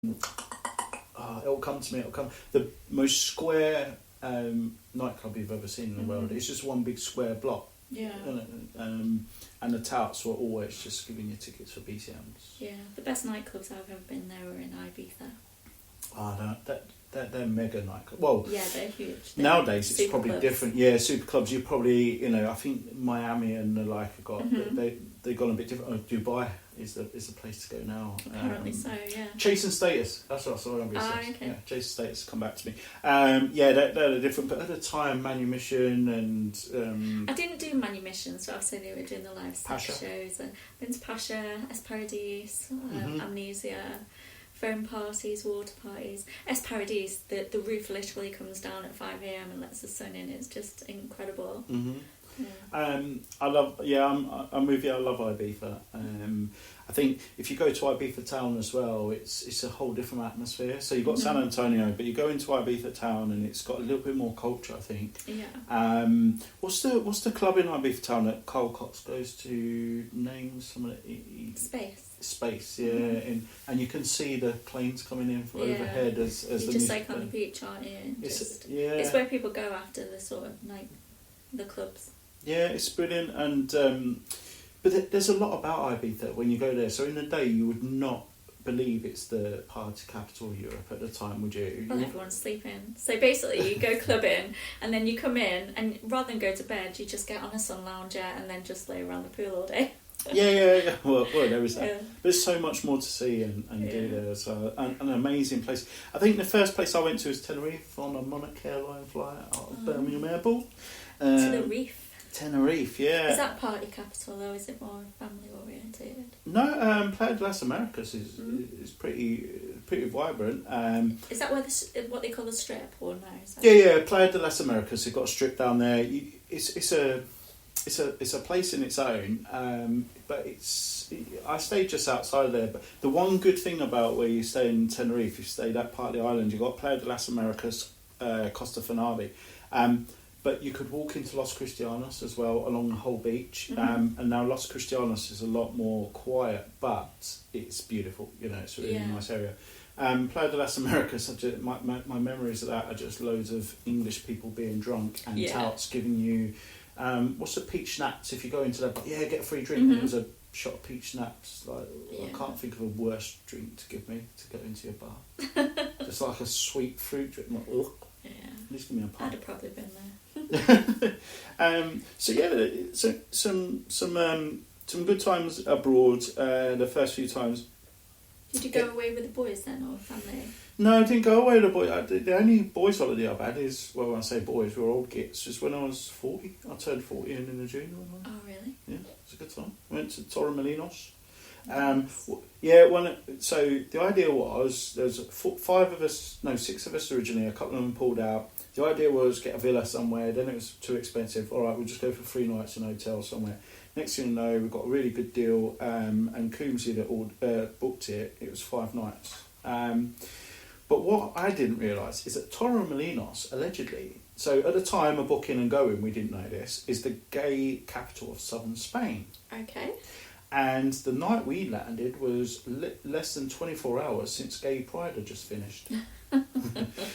It'll come to me. It'll come. The most square nightclub you've ever seen in the world. It's just one big square block. Yeah. And the touts were always just giving you tickets for BCMs. Yeah, the best nightclubs I've ever been there were in Ibiza. They're mega nightclubs. Well, yeah, they're huge. Nowadays it's probably clubs. different. Yeah, super clubs. You probably, I think Miami and the like have got they've gone a bit different. Dubai is the place to go now. Apparently so, yeah. Chase and Status. That's what I saw on BBC. Okay. Yeah, Chase and Status come back to me. They're different. But at the time, Manumission and I didn't do Manumission, so obviously they were doing the live sex shows. And been to Pasha, Esparadis, Amnesia, phone parties, water parties. Esparadis, the roof literally comes down at 5 a.m. and lets the sun in. It's just incredible. Mm-hmm. Yeah. I'm with you. I love Ibiza. I think if you go to Ibiza town as well, it's a whole different atmosphere. So you've got San Antonio, but you go into Ibiza town and it's got a little bit more culture, I think. Yeah. What's the club in Ibiza town that Carl Cox goes to? Name some of it. Space, yeah, and you can see the planes coming in from overhead as you're the just like on the beach, aren't you? It's where people go after the sort of like the clubs. Yeah, it's brilliant, and but there's a lot about Ibiza when you go there. So in the day, you would not believe it's the party capital of Europe at the time, would you? Well, everyone's sleeping. So basically, you go clubbing, and then you come in, and rather than go to bed, you just get on a sun lounger and then just lay around the pool all day. Yeah. Well, there is that. Yeah. There's so much more to see and do there. So an amazing place. I think the first place I went to was Tenerife on a Monarch Airline flight out of Birmingham Airport. Tenerife, yeah. Is that party capital though? Is it more family oriented? No, Playa de las Americas is pretty vibrant. Is that where what they call the strip, or no? Yeah. Playa de las Americas. They've got a strip down there. It's a place in its own. But I stayed just outside there. But the one good thing about where you stay in Tenerife, you stay that part of the island. You've got Playa de las Americas, Costa Fanabe. But you could walk into Los Cristianos as well along the whole beach. And now Los Cristianos is a lot more quiet, but it's beautiful. It's a really nice area. Playa de las Americas, my memories of that are just loads of English people being drunk and touts giving you, what's the peach schnapps? If you go into that, get a free drink. And there's a shot of peach schnapps. I can't think of a worse drink to give me to go into your bar. Just like a sweet fruit drink. Like, ugh. Yeah. Please give me a pint. I'd have probably been there. Some good times abroad. The first few times. Did you go away with the boys then, or family? No, I didn't go away with the boys. The only boys holiday I've had is, well, when I say boys, we're old gits. Just when I was 40, I turned 40 in June. Oh, really? Yeah, it's a good time. I went to Torremolinos. Nice. So the idea was there's 6 of us originally. A couple of them pulled out. The idea was get a villa somewhere. Then it was too expensive. All right, we'll just go for 3 nights in a hotel somewhere. Next thing you know, we got a really good deal. And Coombsy that booked it. It was 5 nights. But what I didn't realise is that Torremolinos allegedly. So at the time of booking and going, we didn't know this, is the gay capital of southern Spain. Okay. And the night we landed was less than 24 hours since Gay Pride had just finished.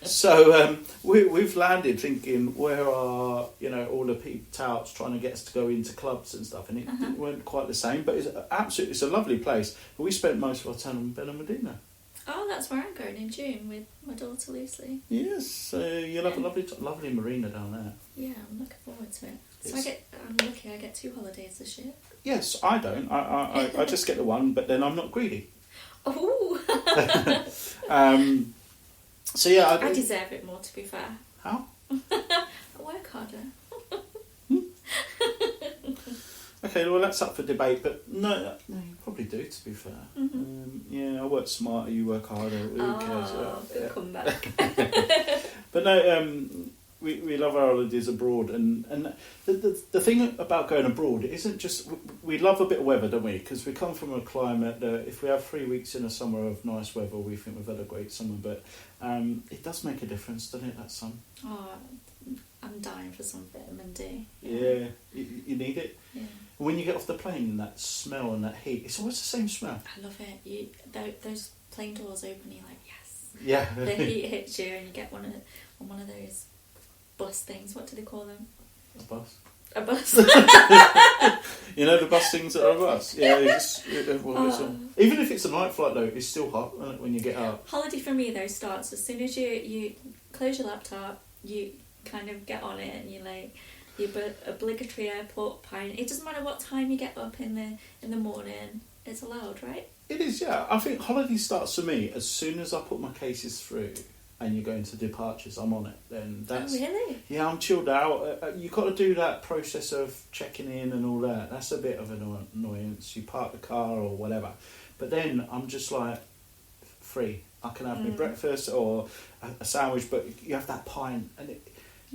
So we've landed thinking, where are all the touts trying to get us to go into clubs and stuff, and it weren't quite the same. But it's a lovely place. But we spent most of our time in Benalmádena. Oh, that's where I'm going in June with my daughter Lucy. Yes, so you'll have a lovely marina down there. Yeah, I'm looking forward to it. So I'm lucky I get 2 holidays this year. Yes, I don't. I just get the one, but then I'm not greedy. Oh. So yeah, I deserve it more, to be fair. How? I work harder. Okay, well that's up for debate, but no, you probably do, to be fair. I work smarter, you work harder. Who cares? Good comeback. But no, we love our holidays abroad, and the thing about going abroad, it isn't just we love a bit of weather, don't we? Because we come from a climate that if we have 3 weeks in a summer of nice weather, we think we've had a great summer. But it does make a difference, doesn't it? That sun. Oh, I'm dying for some vitamin D. Yeah, you need it. Yeah. When you get off the plane and that smell and that heat, it's always the same smell. I love it. Those plane doors open, you're like, yes. Yeah. The heat hits you and you get on one of those bus things. What do they call them? A bus. A bus. You know the bus things that are a bus? Yeah, even if it's a night flight though, it's still hot when you get up. Holiday for me though starts as soon as you close your laptop, you kind of get on it and you like your obligatory airport pint. It doesn't matter what time you get up in the morning, it's allowed, right? It is, yeah. I think holiday starts for me as soon as I put my cases through and you go into departures, I'm on it. Then that's... Oh, really? Yeah, I'm chilled out. You've got to do that process of checking in and all that. That's a bit of an annoyance. You park the car or whatever. But then I'm just like free. I can have my breakfast or a sandwich, but you have that pint. And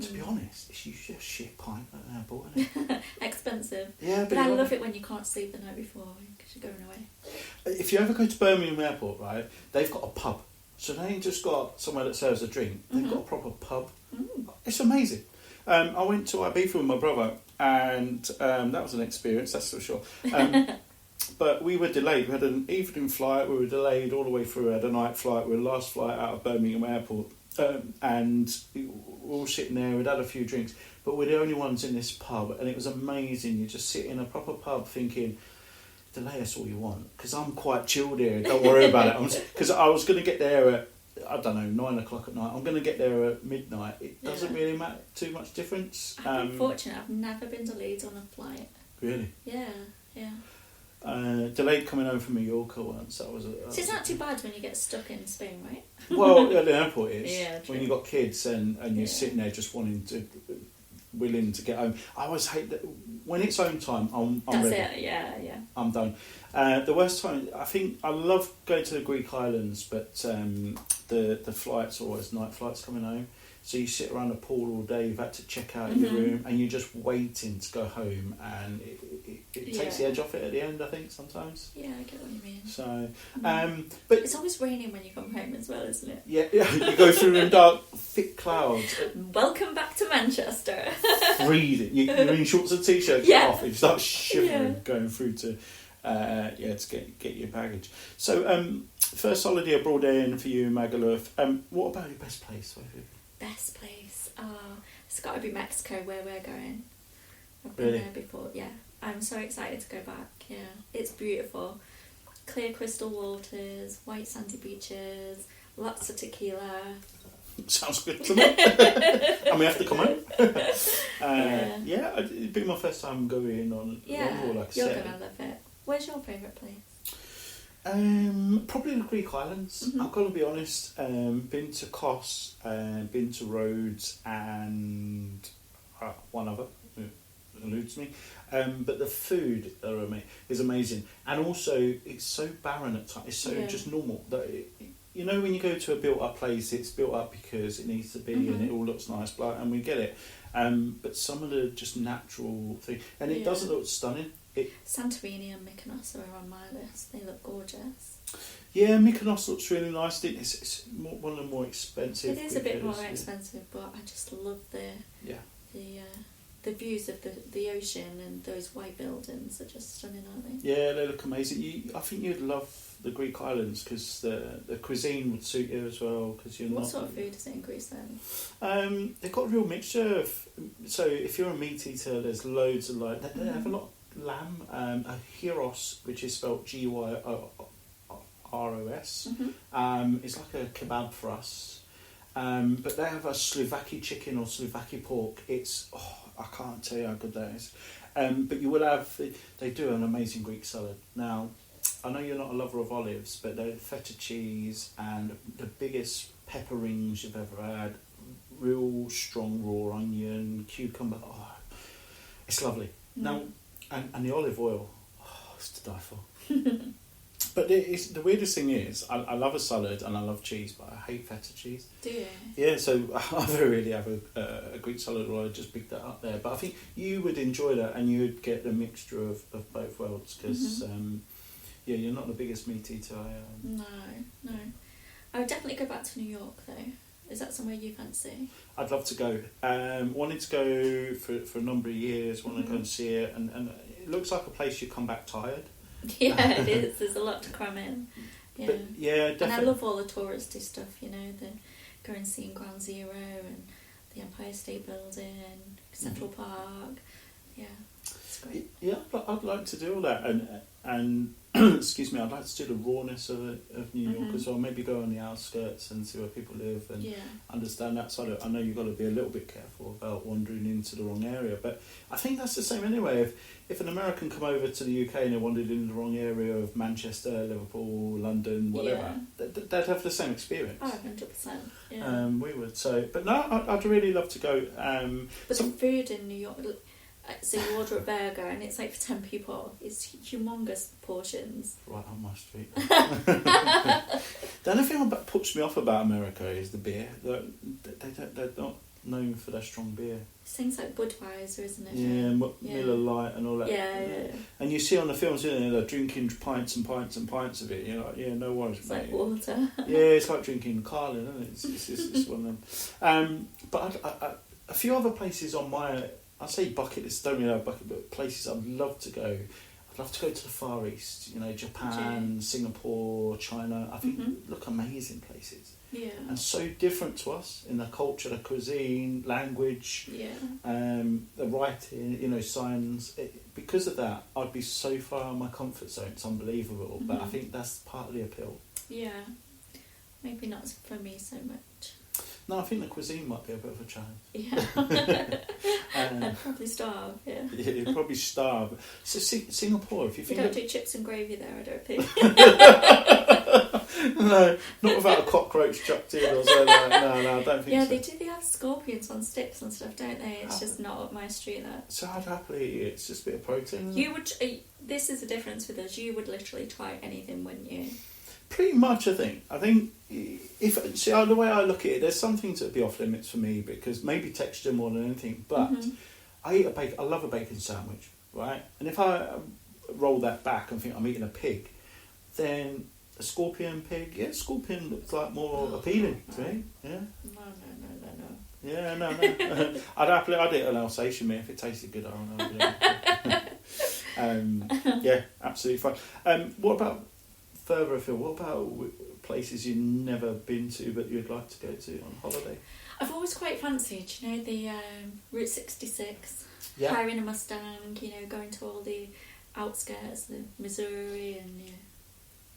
to be honest, it's usually a shit pint at an airport, isn't it? Expensive. Yeah, but I love it when you can't sleep the night before because you're going away. If you ever go to Birmingham Airport, right, they've got a pub. So they ain't just got somewhere that serves a drink. They've got a proper pub. It's amazing. I went to Ibiza with my brother, and that was an experience, that's for sure. But we were delayed. We had an evening flight. We were delayed all the way through. We had a night flight. We were the last flight out of Birmingham Airport. And we were all sitting there. We'd had a few drinks. But we're the only ones in this pub. And it was amazing. You just sit in a proper pub thinking... delay us all you want, because I'm quite chilled here, don't worry about it. Because I was going to get there at, I don't know, 9 o'clock at night. I'm going to get there at midnight. It doesn't really make too much difference. I've been fortunate, I've never been delayed on a flight. Really? Yeah. Delayed coming home from Mallorca once. That was so it's not too bad when you get stuck in Spain, right? Well, at the airport it is. Yeah, true. When you've got kids and you're sitting there just willing to get home. I always hate that when it's home time. I'm That's ready. it. Yeah. I'm done. The worst time, I think I love going to the Greek islands, but the flights are always night flights coming home. So you sit around a pool all day. You've had to check out your room, and you're just waiting to go home, and it takes the edge off it at the end. I think sometimes. Yeah, I get what you mean. So, but it's always raining when you come home as well, isn't it? Yeah. You go through the dark, thick clouds. Welcome back to Manchester. Freezing. You're in shorts and t-shirts. Get off. And you start shivering going through to get your baggage. So, first holiday abroad in for you, Magaluf. What about your best place? Best place? It's got to be Mexico, where we're going. I've been there before. Yeah, I'm so excited to go back. Yeah, it's beautiful. Clear crystal waters, white sandy beaches, lots of tequila. Sounds good to me. And we have to come home. It'd be my first time going on long haul, like I you're said. gonna love it. Where's your favourite place? Probably the Greek islands. I've got to be honest. Been to Kos, been to Rhodes, and one other eludes me. But the food is amazing, and also it's so barren at times. It's so just normal that you know when you go to a built-up place, it's built up because it needs to be, and it all looks nice, and we get it. But some of the just natural things, and it doesn't look stunning. Santorini and Mykonos are on my list. They look gorgeous. Yeah, Mykonos looks really nice. It's one of the more expensive. It is a bit more expensive, but I just love the views of the ocean, and those white buildings are just stunning, aren't they? Yeah, they look amazing. I think you'd love the Greek islands because the cuisine would suit you as well. Because what sort of food is it in Greece then? They've got a real mixture of. So if you're a meat eater, there's loads of they have a lot. Lamb, a gyros, which is spelled Gyros. It's like a kebab for us. But they have a Slovakia chicken or Slovakia pork. It's, I can't tell you how good that is. But you will have, they do an amazing Greek salad. Now, I know you're not a lover of olives, but they're feta cheese and the biggest pepper rings you've ever had. Real strong raw onion, cucumber. It's lovely. Now, and the olive oil, it's to die for. But the weirdest thing is, I love a salad and I love cheese, but I hate feta cheese. Do you? Yeah, so I very rarely have a Greek salad, or I just pick that up there. But I think you would enjoy that, and you would get the mixture of both worlds, because you're not the biggest meat eater. No. I would definitely go back to New York though. Is that somewhere you fancy? I'd love to go. Wanted to go for a number of years. Want to go and see it, and it looks like a place you come back tired. Yeah, it is. There's a lot to cram in. Yeah. But yeah, definitely. And I love all the touristy stuff, the going and seeing Ground Zero and the Empire State Building, Central Park. Yeah, it's great. Yeah, I'd like to do all that, and excuse me, I'd like to do the rawness of New York as well. Maybe go on the outskirts and see where people live and understand that side of it. I know you've got to be a little bit careful about wandering into the wrong area, but I think that's the same anyway. If an American come over to the UK and they wandered in the wrong area of Manchester, Liverpool, London, whatever, they'd have the same experience. Oh, 100%. Yeah. We would. So, but no, I'd really love to go. But the food in New York. So you order a burger and it's like for 10 people. It's humongous portions. Right on my street. The only thing that puts me off about America is the beer. They're not known for their strong beer. It's things like Budweiser, isn't it? Yeah, Miller Lite and all that. Yeah. And you see on the films, they're drinking pints and pints and pints of it. You're like, yeah, no worries, it's mate. Like water. Yeah, it's like drinking Carlin, isn't it? It's one of them. But a few other places on my... I say bucket list, don't really have a bucket, but places I'd love to go. I'd love to go to the Far East, Japan, Singapore, China. I think look amazing places. Yeah. And so different to us in their culture, their cuisine, language, the writing, signs. Because of that, I'd be so far in my comfort zone. It's unbelievable. But I think that's part of the appeal. Yeah. Maybe not for me so much. No, I think the cuisine might be a bit of a challenge. Yeah. I'd probably starve, yeah. Yeah, you'd probably starve. So Singapore, if you think... You don't do chips and gravy there, I don't think. No, not without a cockroach chucked in or something like that. No, I don't think so. Yeah, they do. They have scorpions on sticks and stuff, don't they? It's just not up my street, that. So I'd happily eat it. It's just a bit of protein. You would... this is the difference with us. You would literally try anything, wouldn't you? Pretty much, I think. The way I look at it, there's some things that would be off limits for me because maybe texture more than anything. But I love a bacon sandwich, right? And if I roll that back and think I'm eating a pig, then a scorpion pig, scorpion looks like more appealing to me. Yeah. No. Yeah, no. I'd eat an Alsatian meat if it tasted good. Yeah, absolutely fine. What about further afield? What about places you've never been to but you'd like to go to on holiday? I've always quite fancied, the Route 66, hiring a Mustang, going to all the outskirts, the Missouri and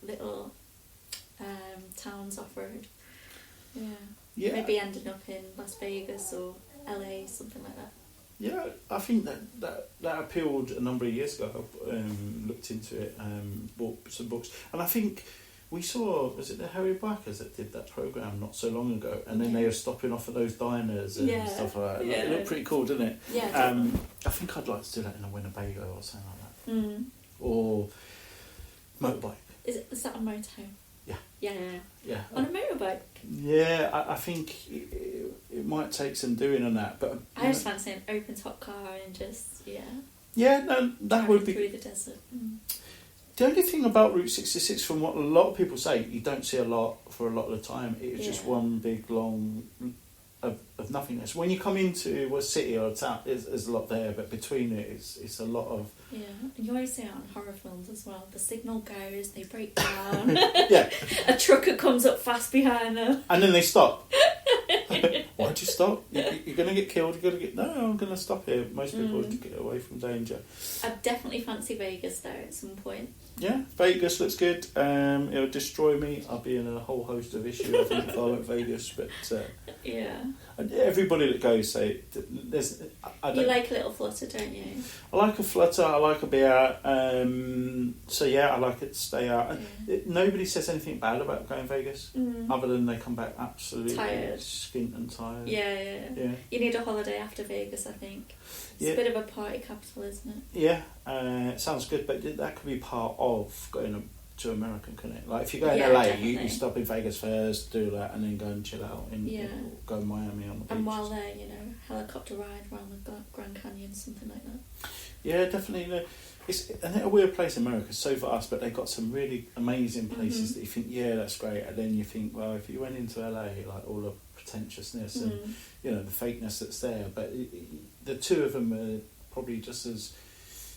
little towns off-road. Yeah. Maybe ending up in Las Vegas or LA, something like that. Yeah, I think that appealed a number of years ago. I looked into it, bought some books, and I think we saw, was it the Harry Bikers that did that programme not so long ago, and then they were stopping off at those diners and stuff like that. Yeah. It looked pretty cool, didn't it? Yeah. I think I'd like to do that in a Winnebago or something like that. Or motorbike. Is that a motorhome? Yeah. Yeah. On a motorbike? Yeah, I think it might take some doing on that, but... I just fancy an open top car and just, Yeah, no, that would be... through the desert. The only thing about Route 66, from what a lot of people say, you don't see a lot for a lot of the time. It's just one big, long... Of nothingness. When you come into a city or a town, there's a lot there, but between it, it's a lot of... Yeah, and you always see it on horror films as well. The signal goes, they break down. Yeah. A trucker comes up fast behind them. And then they stop. Why'd you stop? You're going to get killed. You're going to get... No, I'm going to stop here. Most people would get away from danger. I'd definitely fancy Vegas, though, at some point. Yeah, Vegas looks good. It'll destroy me. I'll be in a whole host of issues, I think, if I went Vegas. But and everybody that goes say there's. You like a little flutter, don't you? I like a flutter. I like a beer. So yeah, I like it to stay out. Nobody says anything bad about going Vegas, other than they come back absolutely tired, skint and tired. Yeah. You need a holiday after Vegas, I think. It's a bit of a party capital, isn't it? Yeah, it sounds good, but that could be part of going to America, couldn't it? Like if you go in LA, you stop in Vegas first, do that, and then go and chill out in go to Miami on the beach. And while there, helicopter ride around the Grand Canyon, something like that. Yeah, definitely. It's a weird place, America, so vast, but they've got some really amazing places that you think, that's great, and then you think, well, if you went into LA, like all the pretentiousness and the fakeness that's there, but the two of them are probably just as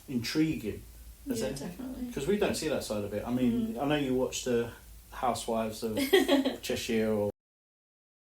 intriguing as anything. Definitely. Because we don't see that side of it. I mean, I know you watch the Housewives of Cheshire or